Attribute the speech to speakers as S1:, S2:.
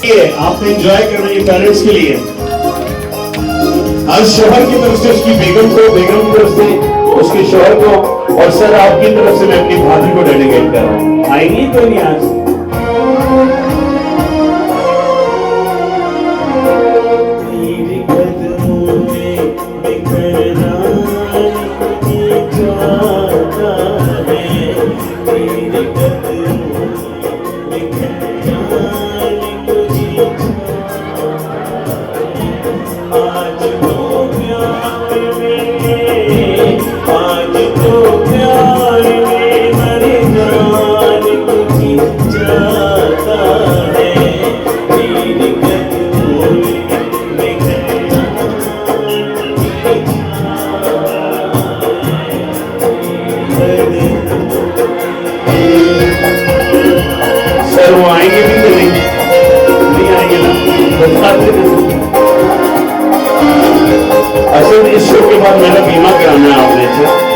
S1: ये आपने एंजॉय करना है पेरेंट्स के लिए। आज शोहर की तरफ से उसकी बेगम को, बेगम की तरफ से उसके शोहर को, और सर आपकी तरफ से मैं अपनी भाभी को डेडिकेट कर रहा हूँ। आएंगी कोई नहीं आज? वो आएंगे भी तो नहीं आएंगे ना। असल इस शो के बाद मेरा बीमा कराना है आपने से।